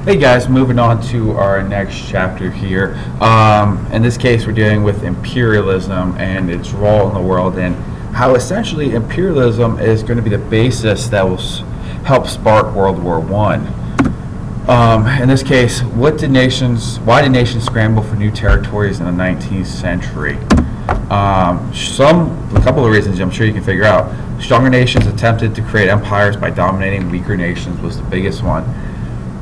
Hey guys, moving on to our next chapter here. In this case, we're dealing with imperialism and its role in the world, and how essentially imperialism is going to be the basis that will help spark World War I. In this case, why did nations scramble for new territories in the 19th century? A couple of reasons I'm sure you can figure out. Stronger nations attempted to create empires by dominating weaker nations was the biggest one.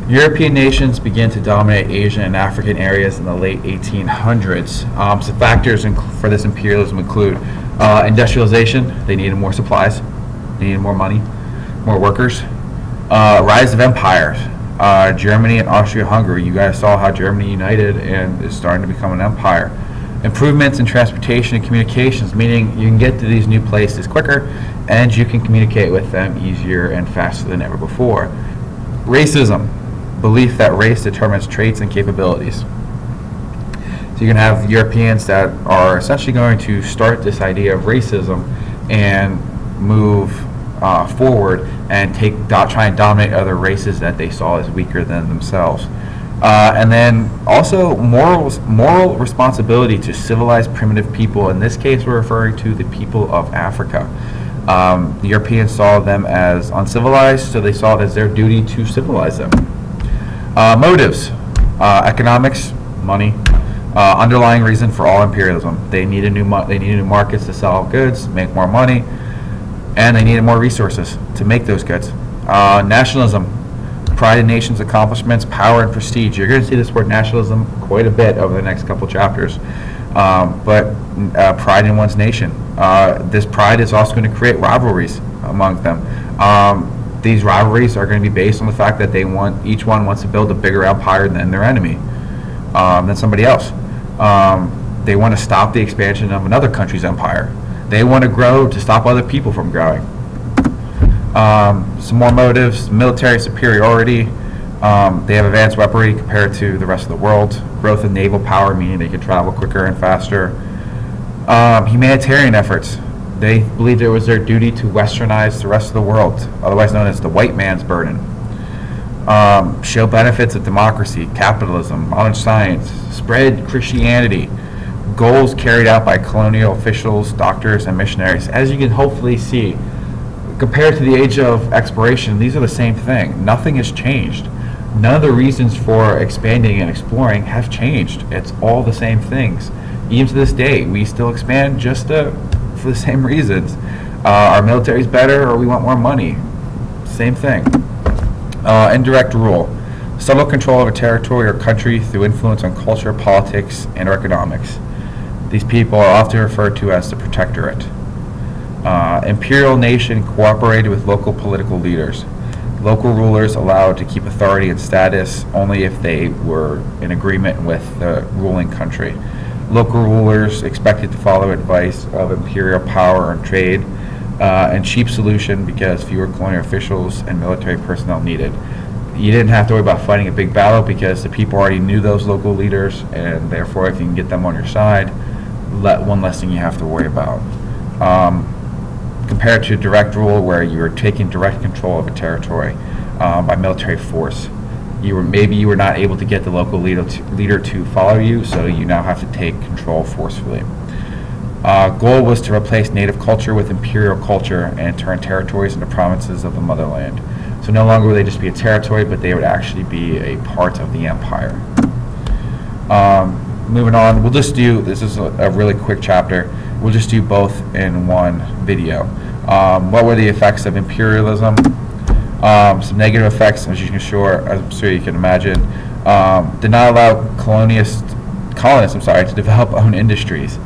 European nations began to dominate Asian and African areas in the late 1800s. Some factors for this imperialism include industrialization. They needed more supplies, they needed more money, more workers. Rise of empires. Germany and Austria-Hungary. You guys saw how Germany united and is starting to become an empire. Improvements in transportation and communications, meaning you can get to these new places quicker and you can communicate with them easier and faster than ever before. Racism. Belief that race determines traits and capabilities. So you can have Europeans that are essentially going to start this idea of racism and move forward and try and dominate other races that they saw as weaker than themselves. And then also moral responsibility to civilized primitive people. In this case, we're referring to the people of Africa. The Europeans saw them as uncivilized, so they saw it as their duty to civilize them. Motives, economics, money, underlying reason for all imperialism. They needed new markets to sell goods, make more money, and they needed more resources to make those goods. Nationalism, pride in nations' accomplishments, power and prestige. You're going to see this word nationalism quite a bit over the next couple chapters. But pride in one's nation. This pride is also going to create rivalries among them. These rivalries are going to be based on the fact that each one wants to build a bigger empire than their enemy, than somebody else. They want to stop the expansion of another country's empire. They want to grow to stop other people from growing. Some more motives: military superiority. They have advanced weaponry compared to the rest of the world. Growth in naval power, meaning they can travel quicker and faster. Humanitarian efforts. They believed it was their duty to westernize the rest of the world, otherwise known as the white man's burden. Show benefits of democracy, capitalism, modern science, spread Christianity. Goals carried out by colonial officials, doctors, and missionaries. As you can hopefully see, compared to the age of exploration, these are the same thing. Nothing has changed. None of the reasons for expanding and exploring have changed. It's all the same things. Even to this day, we still expand just for the same reasons. Our military's better, or we want more money. Same thing. Indirect rule. Subtle control of a territory or country through influence on culture, politics, and economics. These people are often referred to as the protectorate. Imperial nation cooperated with local political leaders. Local rulers allowed to keep authority and status only if they were in agreement with the ruling country. Local rulers expected to follow advice of imperial power and trade, and cheap solution because fewer colonial officials and military personnel needed. You didn't have to worry about fighting a big battle because the people already knew those local leaders, and therefore if you can get them on your side, one less thing you have to worry about. Compared to direct rule, where you were taking direct control of a territory by military force. Maybe you were not able to get the local leader to follow you, so you now have to take control forcefully. Goal was to replace native culture with imperial culture and turn territories into provinces of the motherland. So no longer would they just be a territory, but they would actually be a part of the empire. Moving on, this is a really quick chapter. We'll just do both in one video. What were the effects of imperialism? Some negative effects, as I'm sure you can imagine. Did not allow colonists to develop own industries.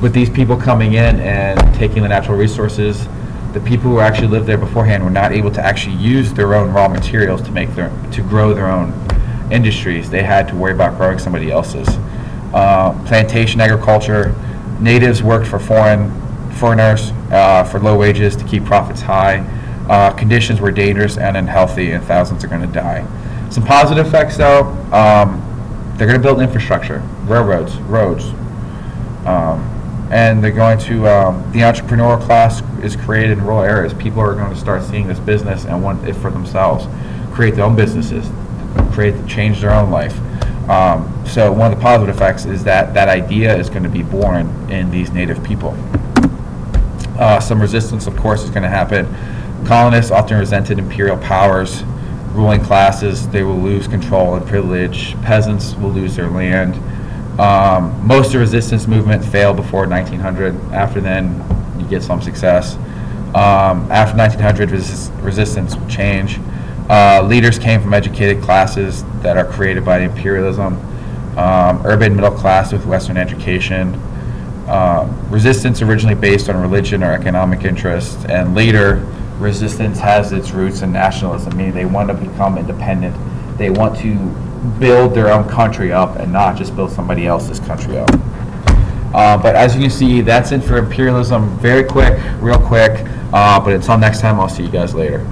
With these people coming in and taking the natural resources, the people who actually lived there beforehand were not able to actually use their own raw materials to grow their own industries. They had to worry about growing somebody else's. Plantation agriculture. Natives worked for foreigners for low wages to keep profits high. Conditions were dangerous and unhealthy, and thousands are going to die. Some positive effects, though. They're going to build infrastructure, railroads, roads, and they're going to. The entrepreneurial class is created in rural areas. People are going to start seeing this business and want it for themselves, create their own businesses. change their own life. So one of the positive effects is that that idea is going to be born in these native people. Some resistance, of course, is going to happen. Colonists often resented imperial powers. Ruling classes, they will lose control and privilege. Peasants will lose their land. Most of the resistance movement failed before 1900. After then, you get some success. After 1900, resistance will change. Leaders came from educated classes that are created by imperialism. Urban middle class with Western education. Resistance originally based on religion or economic interests, and later resistance has its roots in nationalism, meaning they want to become independent. They want to build their own country up and not just build somebody else's country up. But as you can see, that's it for imperialism. Very quick, real quick. But until next time, I'll see you guys later.